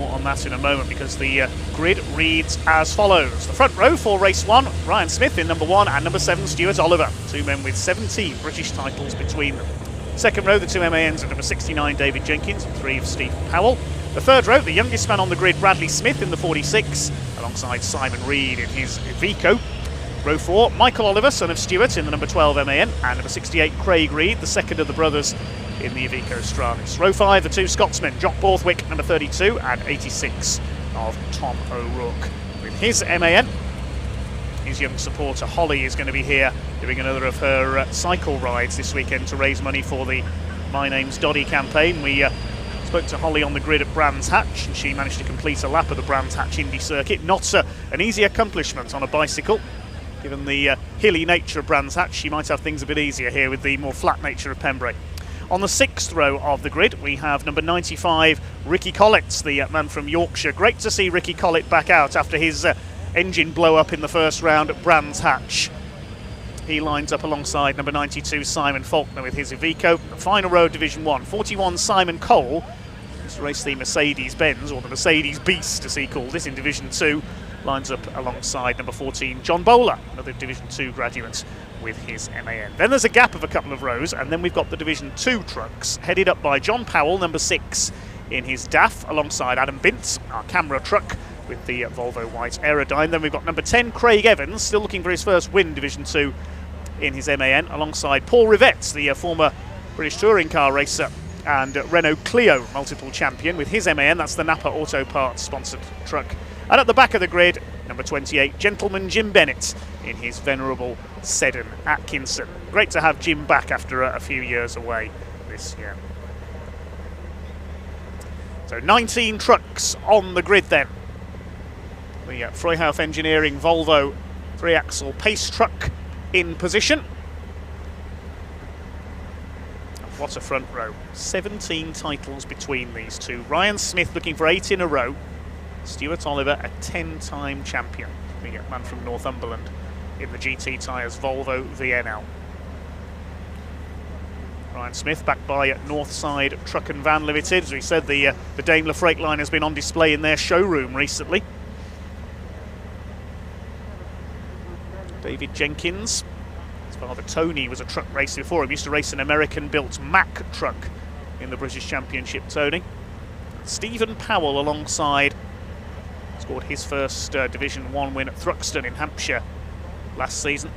More on that in a moment, because the grid reads as follows. The front row for race 1, Ryan Smith in number 1 and number 7, Stuart Oliver. Two men with 17 British titles between them. Second row, the two MANs of number 69, David Jenkins, and 3 of Stephen Powell. The third row, the youngest man on the grid, Bradley Smith in the 46, alongside Simon Reed in his Iveco. Row 4, Michael Oliver, son of Stuart, in the number 12 MAN, and number 68, Craig Reed, the second of the brothers, in the Iveco Stralis. Row 5, the two Scotsmen, Jock Borthwick, number 32, and 86 of Tom O'Rourke. With his MAN, his young supporter Holly is going to be here doing another of her cycle rides this weekend to raise money for the My Name's Doddy campaign. We spoke to Holly on the grid at Brands Hatch, and she managed to complete a lap of the Brands Hatch Indy circuit. Not an easy accomplishment on a bicycle. Given the hilly nature of Brands Hatch, she might have things a bit easier here with the more flat nature of Pembrey. On the 6th row of the grid, we have number 95, Ricky Collett, the man from Yorkshire. Great to see Ricky Collett back out after his engine blow up in the first round at Brands Hatch. He lines up alongside number 92, Simon Faulkner, with his Iveco. The final row of Division 1, 41, Simon Cole. This race the Mercedes-Benz, or the Mercedes Beast as he called it, in Division 2. Lines up alongside number 14, John Bowler, another Division 2 graduate, with his MAN. Then there's a gap of a couple of rows, and then we've got the Division 2 trucks, headed up by John Powell, number 6, in his DAF, alongside Adam Bintz, our camera truck, with the Volvo White Aerodyne. Then we've got number 10, Craig Evans, still looking for his first win, Division 2, in his MAN, alongside Paul Rivett, the former British touring car racer and Renault Clio multiple champion, with his MAN. That's the Napa Auto Parts sponsored truck. And at the back of the grid, number 28, Gentleman Jim Bennett in his venerable Seddon Atkinson. Great to have Jim back after a few years away this year. So 19 trucks on the grid then. The Freyhouf Engineering Volvo 3-axle pace truck in position. And what a front row. 17 titles between these two. Ryan Smith looking for 8 in a row. Stuart Oliver, a 10-time champion, the man from Northumberland in the GT Tyres Volvo VNL. Ryan Smith, backed by Northside Truck and Van Limited. As we said, the Daimler Freightliner has been on display in their showroom recently. David Jenkins, his father Tony was a truck racer before him. He used to race an American-built Mack truck in the British Championship, Tony. Stephen Powell alongside, scored his first Division 1 win at Thruxton in Hampshire last season.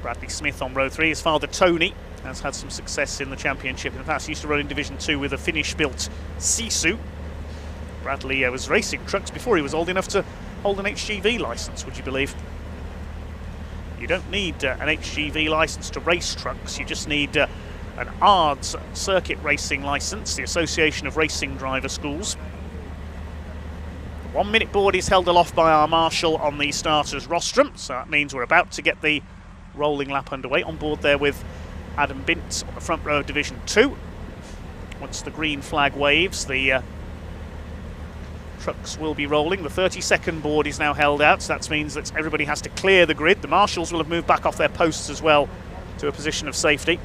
Bradley Smith on row 3. His father Tony has had some success in the championship in the past. He used to run in Division 2 with a Finnish-built Sisu. Bradley was racing trucks before he was old enough to hold an HGV licence, would you believe? You don't need an HGV licence to race trucks, you just need an ARDS circuit racing licence, the Association of Racing Driver Schools. The 1 minute board is held aloft by our marshal on the starters rostrum, so that means we're about to get the rolling lap underway. On board there with Adam Bintz on the front row of Division 2. Once the green flag waves, the trucks will be rolling. The 30-second board is now held out, so that means that everybody has to clear the grid. The marshals will have moved back off their posts as well to a position of safety.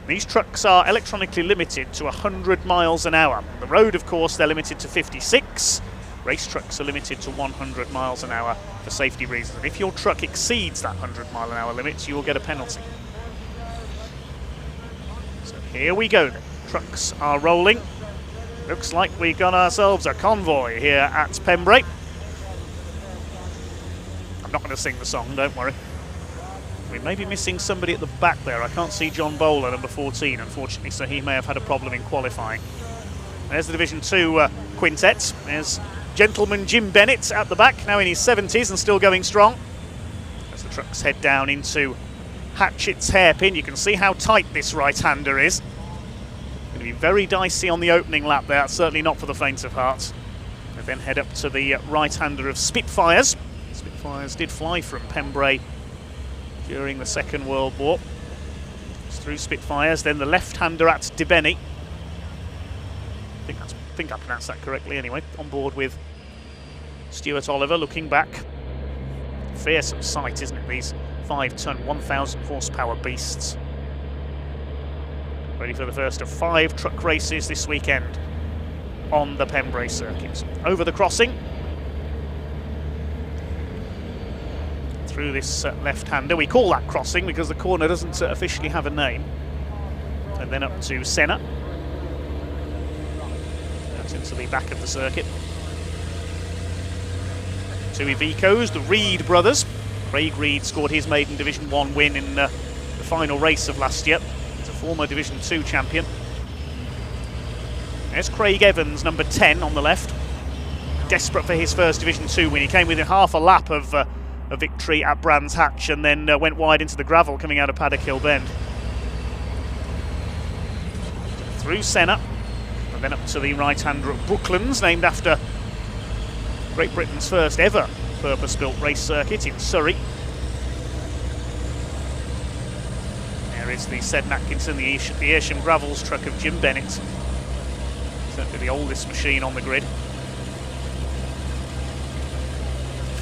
These trucks are electronically limited to 100 miles an hour. The road, of course, they're limited to 56. Race trucks are limited to 100 miles an hour for safety reasons. And if your truck exceeds that 100 mile an hour limit, you will get a penalty. So here we go then. Trucks are rolling. Looks like we've got ourselves a convoy here at Pembrey. I'm not going to sing the song, don't worry. We may be missing somebody at the back there. I can't see John Bowler, number 14, unfortunately, so he may have had a problem in qualifying. There's the Division 2 quintet. There's Gentleman Jim Bennett at the back, now in his 70s and still going strong. As the trucks head down into Hatchett's hairpin, you can see how tight this right-hander is. Going to be very dicey on the opening lap there, certainly not for the faint of heart. They then head up to the right-hander of Spitfires. Spitfires did fly from Pembrey during the Second World War. It's through Spitfires, then the left-hander at Debeny. I think I pronounced that correctly anyway. On board with Stuart Oliver, looking back. Fearsome sight, isn't it, these 5-ton, 1,000 horsepower beasts. ready for the first of 5 truck races this weekend on the Pembrey circuit. Over the crossing, through this left-hander. We call that crossing because the corner doesn't officially have a name. And then up to Senna. Out into the back of the circuit. 2 Ivicos, the Reed brothers. Craig Reed scored his maiden Division 1 win in the final race of last year. He's a former Division 2 champion. There's Craig Evans, number 10 on the left. Desperate for his first Division 2 win. He came within half a lap of a victory at Brands Hatch and then went wide into the gravel coming out of Paddock Hill Bend. Through Senna and then up to the right-hander at Brooklands, named after Great Britain's first ever purpose-built race circuit in Surrey. There is the Sedn Atkinson, the Ayrsham Gravels truck of Jim Bennett. Certainly the oldest machine on the grid.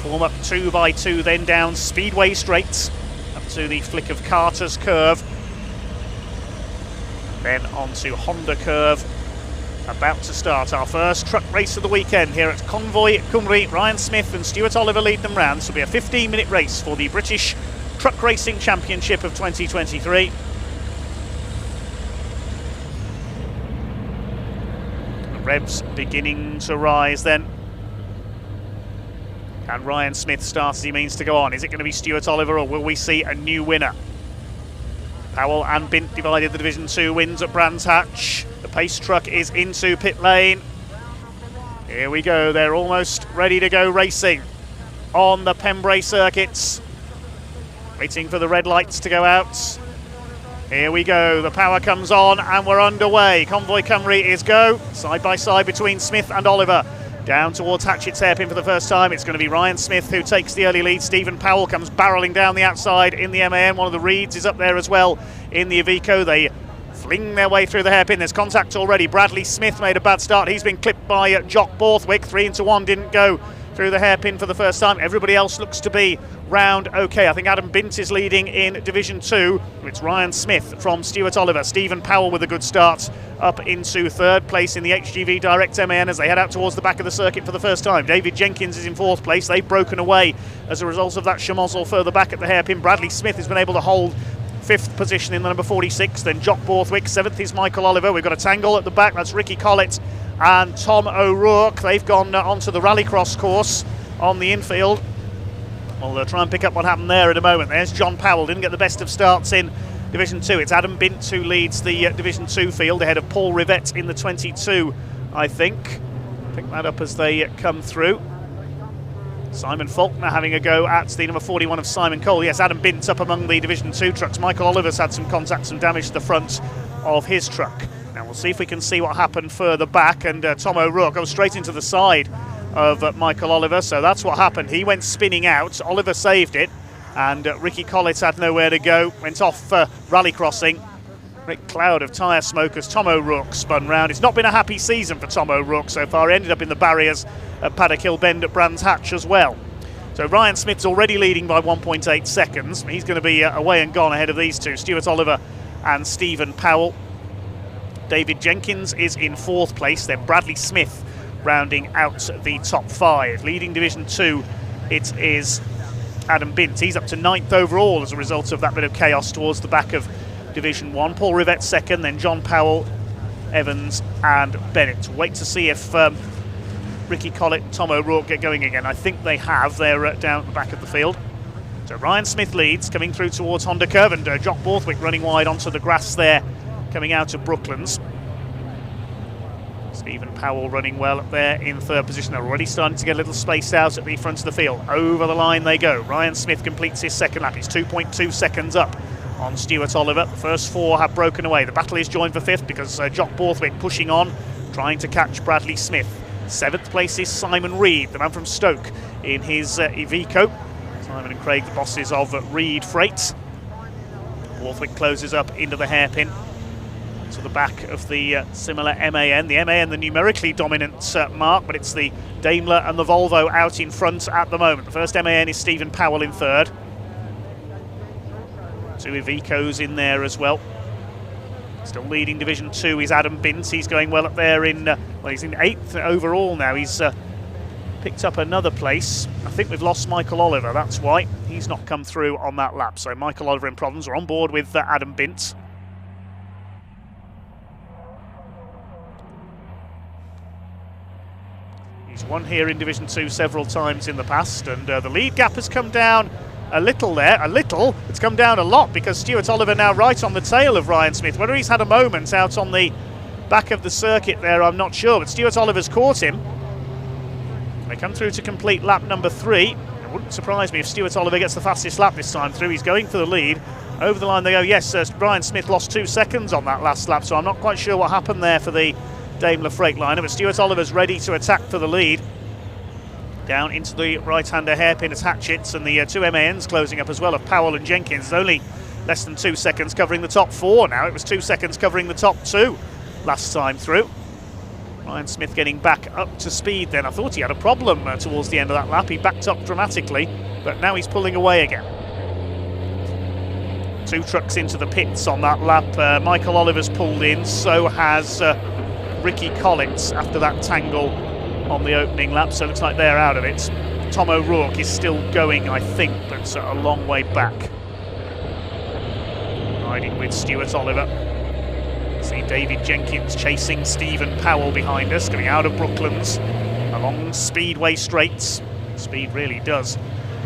Form up 2 by 2, then down Speedway straights up to the flick of Carter's curve, then onto Honda curve. About to start our first truck race of the weekend here at Convoy Cymru. Ryan Smith and Stuart Oliver lead them round. This will be a 15-minute race for the British Truck Racing Championship of 2023. The revs beginning to rise then. And Ryan Smith starts as he means to go on. Is it going to be Stuart Oliver or will we see a new winner? Powell and Bint divided the Division 2 wins at Brands Hatch. The pace truck is into pit lane. Here we go, they're almost ready to go racing on the Pembrey circuits. Waiting for the red lights to go out. Here we go, the power comes on and we're underway. Convoy Cymru is go, side by side between Smith and Oliver. Down towards Hatchett's hairpin for the first time. It's going to be Ryan Smith who takes the early lead. Stephen Powell comes barrelling down the outside in the MAN. One of the Reeds is up there as well in the Iveco. They fling their way through the hairpin. There's contact already. Bradley Smith made a bad start. He's been clipped by Jock Borthwick. 3 into 1 didn't go through the hairpin for the first time. Everybody else looks to be round okay. I think Adam Bint is leading in Division 2. It's Ryan Smith from Stuart Oliver. Stephen Powell with a good start up into 3rd place in the HGV Direct MAN as they head out towards the back of the circuit for the first time. David Jenkins is in 4th place. They've broken away as a result of that schmozzle further back at the hairpin. Bradley Smith has been able to hold 5th position in the number 46. Then Jock Borthwick. 7th is Michael Oliver. We've got a tangle at the back. That's Ricky Collett and Tom O'Rourke. They've gone onto the rallycross course on the infield. We'll try and pick up what happened there in a moment. There's John Powell. Didn't get the best of starts in Division 2. It's Adam Bint who leads the Division 2 field ahead of Paul Rivette in the 22, I think. Pick that up as they come through. Simon Faulkner having a go at the number 41 of Simon Cole. Yes, Adam Bint up among the Division 2 trucks. Michael Oliver's had some contact, some damage to the front of his truck. Now we'll see if we can see what happened further back, and Tom O'Rourke goes straight into the side of Michael Oliver, so that's what happened. He went spinning out, Oliver saved it, and Ricky Collett had nowhere to go, went off rally crossing. Great cloud of tyre smoke as Tom O'Rourke spun round. It's not been a happy season for Tom O'Rourke so far. He ended up in the barriers at Paddock Hill Bend at Brands Hatch as well. So Ryan Smith's already leading by 1.8 seconds. He's going to be away and gone ahead of these two, Stuart Oliver and Stephen Powell. David Jenkins is in 4th place, then Bradley Smith rounding out the top 5. Leading Division 2, it is Adam Bint. He's up to 9th overall as a result of that bit of chaos towards the back of Division 1. Paul Rivette 2nd, then John Powell, Evans and Bennett. Wait to see if Ricky Collett, Tom O'Rourke get going again. I think they have. They're down at the back of the field. So Ryan Smith leads, coming through towards Honda Curve, and Jock Borthwick running wide onto the grass there, coming out of Brooklands. Stephen Powell running well up there in 3rd position. They're already starting to get a little spaced out at the front of the field. Over the line they go. Ryan Smith completes his 2nd lap. He's 2.2 seconds up on Stuart Oliver. The first 4 have broken away. The battle is joined for 5th because Jock Borthwick pushing on, trying to catch Bradley Smith. 7th place is Simon Reed, the man from Stoke, in his Iveco. Simon and Craig, the bosses of Reed Freight. Borthwick closes up into the hairpin to the back of the similar MAN. The MAN, the numerically dominant mark, but it's the Daimler and the Volvo out in front at the moment. The first MAN is Stephen Powell in 3rd. 2 Ivecos in there as well. Still leading Division 2 is Adam Bint. He's going well up there in, well, he's in 8th overall now. He's picked up another place. I think we've lost Michael Oliver, that's why. He's not come through on that lap. So Michael Oliver in problems. We're on board with Adam Bint. He's won here in Division 2 several times in the past, and the lead gap has come down a little there. It's come down a lot because Stuart Oliver now right on the tail of Ryan Smith. Whether he's had a moment out on the back of the circuit there, I'm not sure, but Stuart Oliver's caught him. They come through to complete lap number 3. It wouldn't surprise me if Stuart Oliver gets the fastest lap this time through. He's going for the lead. Over the line they go. Yes, Ryan Smith lost 2 seconds on that last lap, so I'm not quite sure what happened there for the Daimler Freightliner, but Stuart Oliver's ready to attack for the lead. Down into the right-hander hairpin as Hatchets, and the 2 MANs closing up as well of Powell and Jenkins. It's only less than 2 seconds covering the top 4 now. It was 2 seconds covering the top 2 last time through. Ryan Smith getting back up to speed then. I thought he had a problem towards the end of that lap. He backed up dramatically, but now he's pulling away again. 2 trucks into the pits on that lap. Michael Oliver's pulled in, so has Ricky Collins after that tangle on the opening lap, so it looks like they're out of it. Tom O'Rourke is still going, I think, but a long way back. Riding with Stuart Oliver. See David Jenkins chasing Stephen Powell behind us, coming out of Brooklands along Speedway straights. Speed really does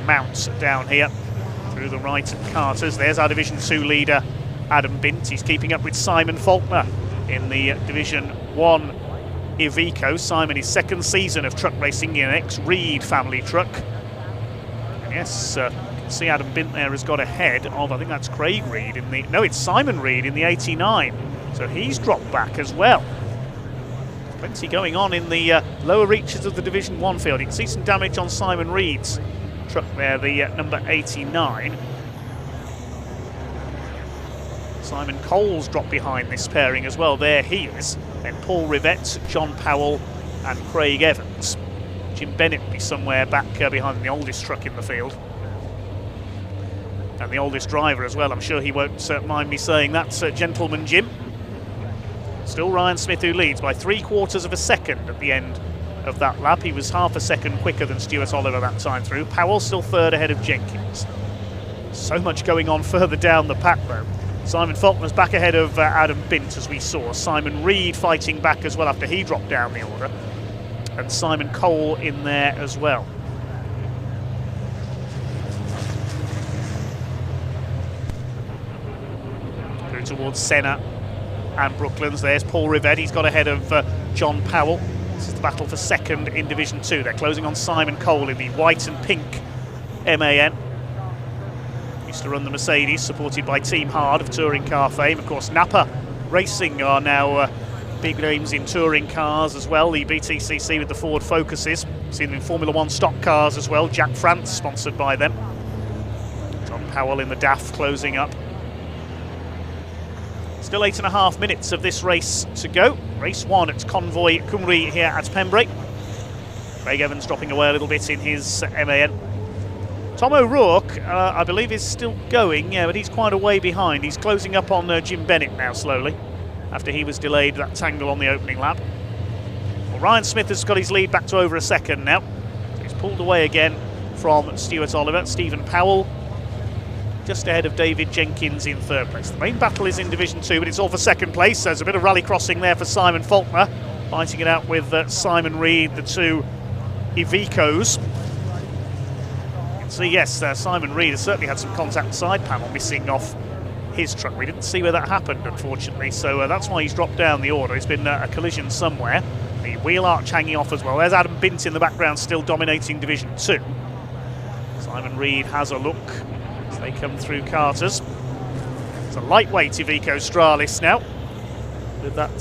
mount down here through the right at Carter's. There's our Division 2 leader, Adam Bint. He's keeping up with Simon Faulkner in the Division 1 Iveco. Simon, his 2nd season of truck racing in an ex-Reed family truck. And yes, you can see Adam Bint there has got ahead of, I think that's Craig Reed in the, no, it's Simon Reed in the 89. So he's dropped back as well. Plenty going on in the lower reaches of the Division 1 field. You can see some damage on Simon Reed's truck there, the number 89. Simon Cole's dropped behind this pairing as well. There he is. Then Paul Rivett, John Powell and Craig Evans. Jim Bennett will be somewhere back behind the oldest truck in the field. And the oldest driver as well. I'm sure he won't mind me saying that, Gentleman Jim. Still Ryan Smith who leads by 3/4 of a second at the end of that lap. He was half a second quicker than Stuart Oliver that time through. Powell still 3rd ahead of Jenkins. So much going on further down the pack though. Simon Faulkner's back ahead of Adam Bint, as we saw. Simon Reed fighting back as well after he dropped down the order. And Simon Cole in there as well. Through towards Senna and Brooklands. There's Paul Rivett. He's got ahead of John Powell. This is the battle for 2nd in Division 2. They're closing on Simon Cole in the white and pink MAN. To run the Mercedes, supported by Team Hard of touring car fame. Of course, Napa Racing are now big names in touring cars as well. The BTCC with the Ford Focuses. See them in Formula 1 stock cars as well. Jack France sponsored by them. John Powell in the DAF closing up. Still 8.5 minutes of this race to go. Race 1 at Convoy Cymru here at Pembrey. Craig Evans dropping away a little bit in his MAN. Tom O'Rourke, I believe, is still going, yeah, but he's quite a way behind. He's closing up on Jim Bennett now slowly, after he was delayed that tangle on the opening lap. Well, Ryan Smith has got his lead back to over a second now. So he's pulled away again from Stuart Oliver. Stephen Powell just ahead of David Jenkins in 3rd place. The main battle is in Division 2, but it's all for 2nd place. There's a bit of rally crossing there for Simon Faulkner, fighting it out with Simon Reed, the 2 Ivecos. So yes, Simon Reed has certainly had some contact side panel missing off his truck. We didn't see where that happened, unfortunately, so that's why he's dropped down the order. It's been a collision somewhere. The wheel arch hanging off as well. There's Adam Bint in the background, still dominating Division 2. Simon Reed has a look as they come through Carter's. It's a lightweight Iveco Stralis now, with that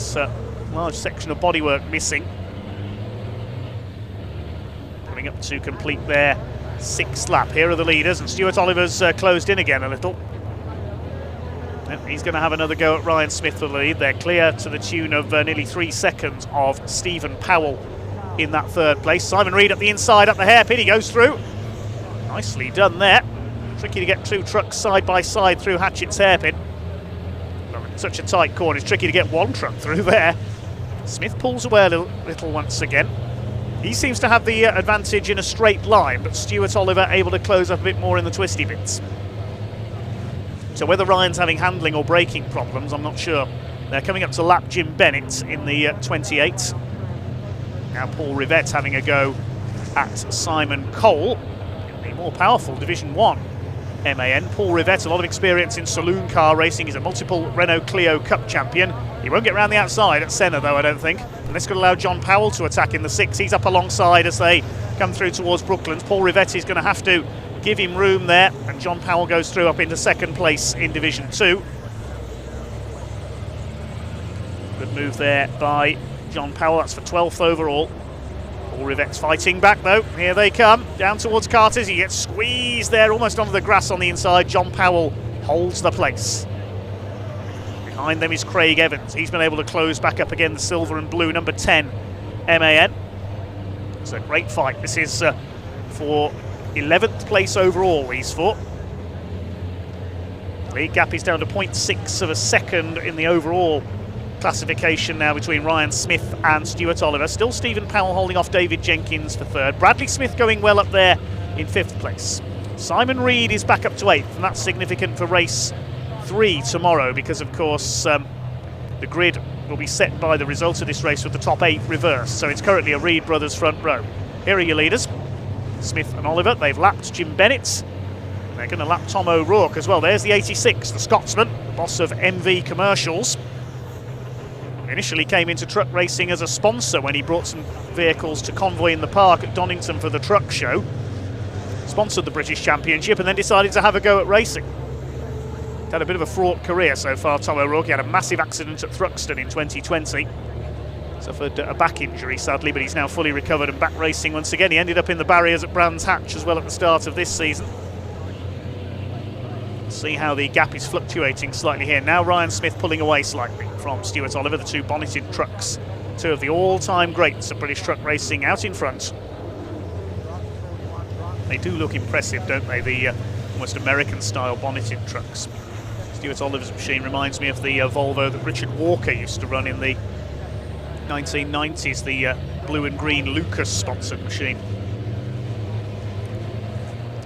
large section of bodywork missing. Coming up to complete their 6th lap. Here are the leaders, and Stuart Oliver's closed in again a little. And he's going to have another go at Ryan Smith for the lead. They're clear to the tune of nearly 3 seconds of Stephen Powell in that 3rd place. Simon Reed at the inside, up the hairpin, he goes through. Nicely done there. Tricky to get 2 trucks side by side through Hatchet's hairpin. such a tight corner. It's tricky to get one truck through there. Smith pulls away a little once again. He seems to have the advantage in a straight line, but Stuart Oliver able to close up a bit more in the twisty bits. So whether Ryan's having handling or braking problems, I'm not sure. They're coming up to lap Jim Bennett in the 28. Now Paul Rivett having a go at Simon Cole in the more powerful Division 1 MAN. Paul Rivett, a lot of experience in saloon car racing. He's a multiple Renault Clio Cup champion. He won't get around the outside at Senna though, I don't think. And this could allow John Powell to attack in the 6. He's up alongside as they come through towards Brooklands. Paul Rivett is going to have to give him room there, and John Powell goes through up into second place in Division 2. Good move there by John Powell, that's for 12th overall. Paul Rivett's fighting back though, here they come, down towards Carter's, he gets squeezed there, almost onto the grass on the inside. John Powell holds the place. Behind them is Craig Evans, he's been able to close back up again, the silver and blue number 10 MAN. It's a great fight, this is for 11th place overall he's for. The lead gap is down to 0.6 of a second in the overall classification now between Ryan Smith and Stuart Oliver. Still Stephen Powell holding off David Jenkins for 3rd. Bradley Smith going well up there in 5th place. Simon Reed is back up to 8th, and that's significant for race 3 tomorrow because of course the grid will be set by the result of this race with the top 8 reversed. So it's currently a Reed brothers front row. Here are your leaders. Smith and Oliver, they've lapped Jim Bennett. They're going to lap Tom O'Rourke as well. There's the 86, the Scotsman, boss of MV Commercials. Initially came into truck racing as a sponsor when he brought some vehicles to Convoy in the Park at Donington for the truck show. Sponsored the British Championship and then decided to have a go at racing. Had a bit of a fraught career so far, Tom O'Rourke. He had a massive accident at Thruxton in 2020. Suffered a back injury, sadly, but he's now fully recovered and back racing once again. He ended up in the barriers at Brands Hatch as well at the start of this season. See how the gap is fluctuating slightly here. Now Ryan Smith pulling away slightly from Stuart Oliver, the 2 bonneted trucks. 2 of the all-time greats of British truck racing out in front. They do look impressive, don't they? The almost American-style bonneted trucks. Stuart Oliver's machine reminds me of the Volvo that Richard Walker used to run in the 1990s, the blue and green Lucas-sponsored machine.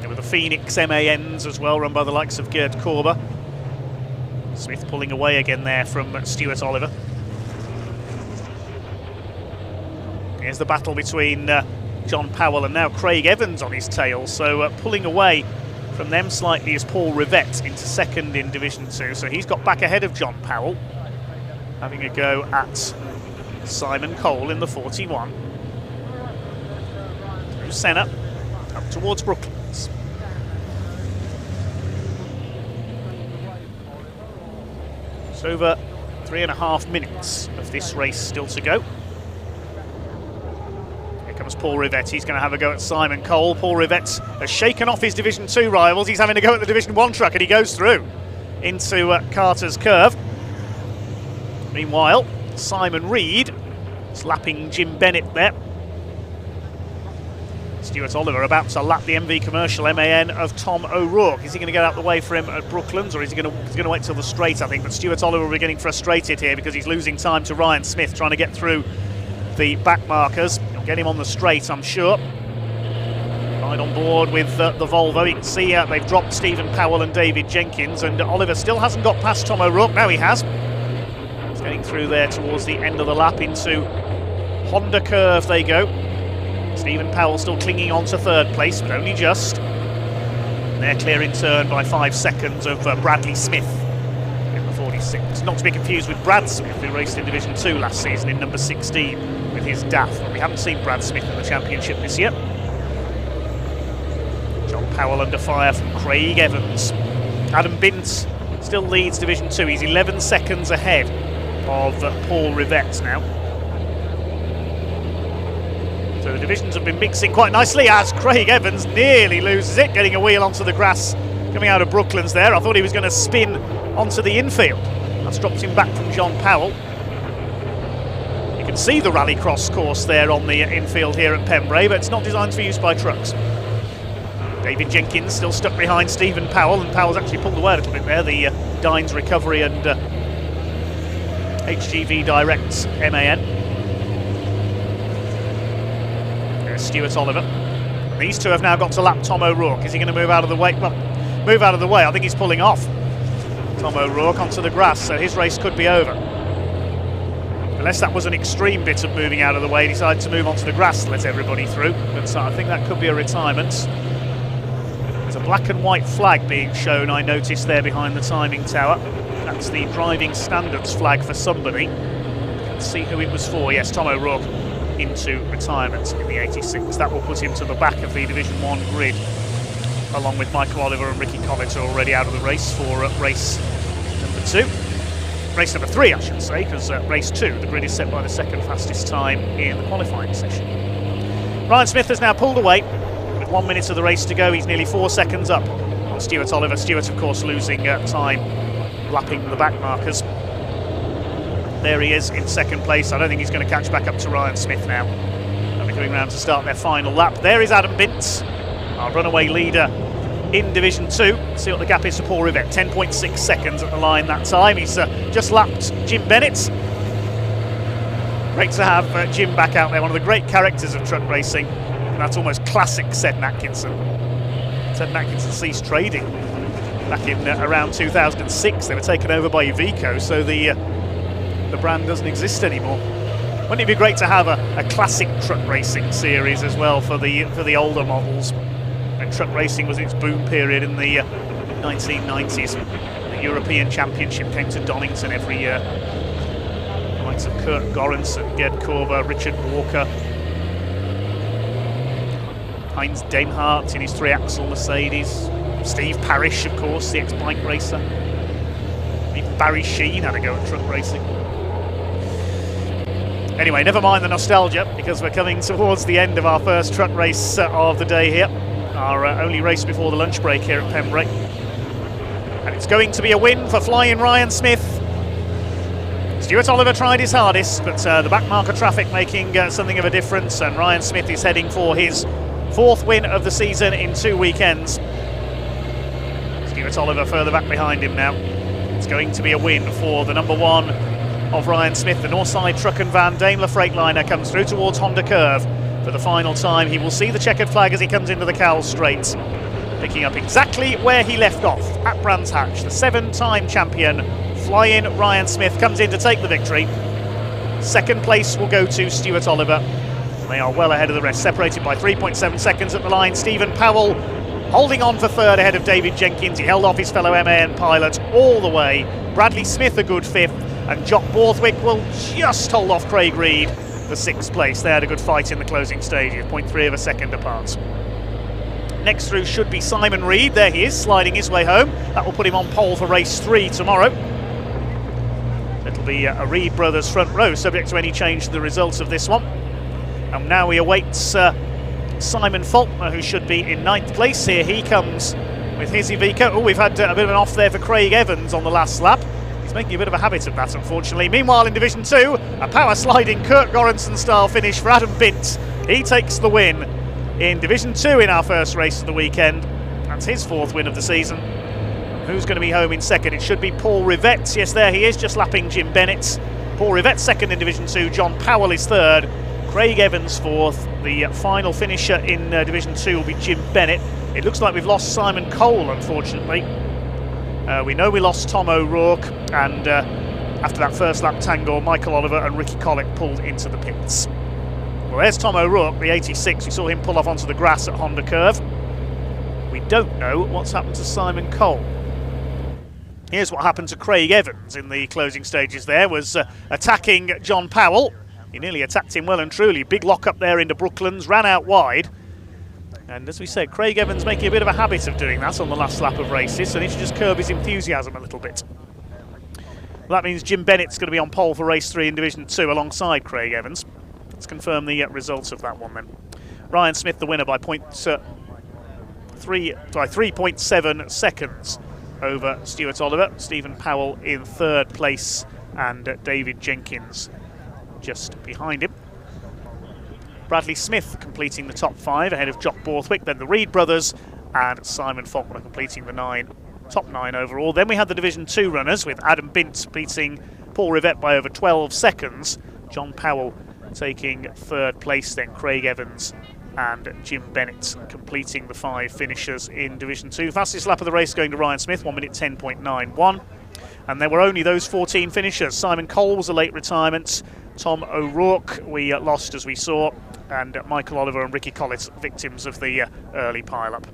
And with the Phoenix MANs as well, run by the likes of Gerd Korber. Smith pulling away again there from Stuart Oliver. Here's the battle between John Powell and now Craig Evans on his tail, so pulling away from them slightly is Paul Rivett into 2nd in Division 2, so he's got back ahead of John Powell, having a go at Simon Cole in the 41. Through Senna, up towards Brooklands. It's over 3.5 minutes of this race still to go. Here comes Paul Rivett, he's going to have a go at Simon Cole. Paul Rivett has shaken off his Division 2 rivals, he's having a go at the Division 1 truck and he goes through into Carter's curve. Meanwhile, Simon Reed slapping Jim Bennett there. Stuart Oliver about to lap the MV Commercial MAN of Tom O'Rourke. Is he going to get out the way for him at Brooklands, or is he going to wait till the straight, I think? But Stuart Oliver will be getting frustrated here because he's losing time to Ryan Smith trying to get through the back markers. He'll get him on the straight, I'm sure. Right on board with the Volvo. You can see they've dropped Stephen Powell and David Jenkins, and Oliver still hasn't got past Tom O'Rourke. Now he has. He's getting through there towards the end of the lap into Honda Curve they go. Stephen Powell still clinging on to 3rd place, but only just. They're clear in turn by 5 seconds of Bradley Smith in the 46. Not to be confused with Brad Smith, who raced in Division 2 last season in number 16 with his DAF. But we haven't seen Brad Smith in the championship this year. John Powell under fire from Craig Evans. Adam Bint still leads Division 2. He's 11 seconds ahead of Paul Rivett now. So the divisions have been mixing quite nicely as Craig Evans nearly loses it, getting a wheel onto the grass coming out of Brooklands there. I thought he was going to spin onto the infield. That's dropped him back from John Powell. You can see the rallycross course there on the infield here at Pembrey, but it's not designed for use by trucks. David Jenkins still stuck behind Stephen Powell, and Powell's actually pulled away a little bit there. The Dines recovery and HGV Direct MAN. There's Stuart Oliver. These two have now got to lap Tom O'Rourke. Is he going to move out of the way? Well, move out of the way. I think he's pulling off Tom O'Rourke onto the grass, so his race could be over. Unless that was an extreme bit of moving out of the way, he decided to move onto the grass to let everybody through. But I think that could be a retirement. There's a black and white flag being shown, I noticed there behind the timing tower. That's the driving standards flag for somebody. Let's see who it was for. Yes, Tom O'Rourke into retirement in the 86. That will put him to the back of the Division 1 grid, along with Michael Oliver and Ricky Collett already out of the race for race number 2. Race number 3, I should say, because race 2, the grid is set by the second fastest time in the qualifying session. Ryan Smith has now pulled away. With 1 minute of the race to go, he's nearly 4 seconds up on Stuart Oliver. Stuart, of course, losing time lapping the back markers. There he is in second place. I don't think he's going to catch back up to Ryan Smith now. They'll be coming round to start their final lap. There is Adam Bintz, our runaway leader in Division 2. See what the gap is to Paul Rivett. 10.6 seconds at the line that time. He's just lapped Jim Bennett. Great to have Jim back out there, one of the great characters of truck racing. And that's almost classic Seddon Atkinson. Seddon Atkinson ceased trading back in around 2006. They were taken over by Iveco, so the brand doesn't exist anymore. Wouldn't it be great to have a classic truck racing series as well for the older models? And truck racing was its boom period in the 1990s. The European Championship came to Donington every year. The likes of Kurt Goranson, Gerd Korver, Richard Walker, Heinz Demhart in his 3-axle Mercedes, Steve Parrish, of course, the ex-bike racer. Even Barry Sheen had a go at truck racing. Anyway, never mind the nostalgia, because we're coming towards the end of our first truck race of the day here. Our only race before the lunch break here at Pembrey. And it's going to be a win for flying Ryan Smith. Stuart Oliver tried his hardest, but the back marker traffic making something of a difference, and Ryan Smith is heading for his 4th win of the season in 2 weekends. Stuart Oliver further back behind him now. It's going to be a win for the number 1 of Ryan Smith. The Northside Truck and Van Daimler Freightliner comes through towards Honda Curve. For the final time, he will see the checkered flag as he comes into the Cowell Straight, picking up exactly where he left off at Brands Hatch. The 7-time champion, flying Ryan Smith, comes in to take the victory. Second place will go to Stuart Oliver. They are well ahead of the rest, separated by 3.7 seconds at the line. Stephen Powell holding on for 3rd ahead of David Jenkins. He held off his fellow MAN pilot all the way. Bradley Smith a good 5th, and Jock Borthwick will just hold off Craig Reed for 6th place. They had a good fight in the closing stages, 0.3 of a second apart. Next through should be Simon Reed. There he is, sliding his way home. That will put him on pole for race 3 tomorrow. It'll be a Reed Brothers front row, subject to any change to the results of this one. And now we await Simon Faulkner, who should be in 9th place. Here he comes with his Iveco. Oh, we've had a bit of an off there for Craig Evans on the last lap. He's making a bit of a habit of that, unfortunately. Meanwhile, in Division 2, a power sliding Kurt Goranson style finish for Adam Bintz. He takes the win in Division 2 in our first race of the weekend. That's his 4th win of the season. Who's going to be home in 2nd? It should be Paul Rivett. Yes, there he is, just lapping Jim Bennett. Paul Rivett 2nd in Division 2. John Powell is 3rd. Craig Evans 4th. The final finisher in Division 2 will be Jim Bennett. It looks like we've lost Simon Cole, unfortunately. We know we lost Tom O'Rourke, and after that first lap tango, Michael Oliver and Ricky Collett pulled into the pits. Well, there's Tom O'Rourke, the 86. We saw him pull off onto the grass at Honda Curve. We don't know what's happened to Simon Cole. Here's what happened to Craig Evans in the closing stages there, was attacking John Powell. He nearly attacked him well and truly. Big lock up there into Brooklands, ran out wide. And as we said, Craig Evans making a bit of a habit of doing that on the last lap of races, so he should just curb his enthusiasm a little bit. Well, that means Jim Bennett's going to be on pole for race 3 in Division 2 alongside Craig Evans. Let's confirm the results of that one then. Ryan Smith the winner by 3.7 seconds over Stuart Oliver. Stephen Powell in 3rd place, and David Jenkins just behind him. Bradley Smith completing the top 5 ahead of Jock Borthwick, then the Reed brothers, and Simon Faulkner completing the top 9 overall. Then we had the Division 2 runners with Adam Bint beating Paul Rivette by over 12 seconds. John Powell taking 3rd place then. Craig Evans and Jim Bennett completing the 5 finishers in Division 2. Fastest lap of the race going to Ryan Smith, 1 minute 10.91. And there were only those 14 finishers. Simon Cole was a late retirement. Tom O'Rourke we lost, as we saw, and Michael Oliver and Ricky Collett victims of the early pile-up.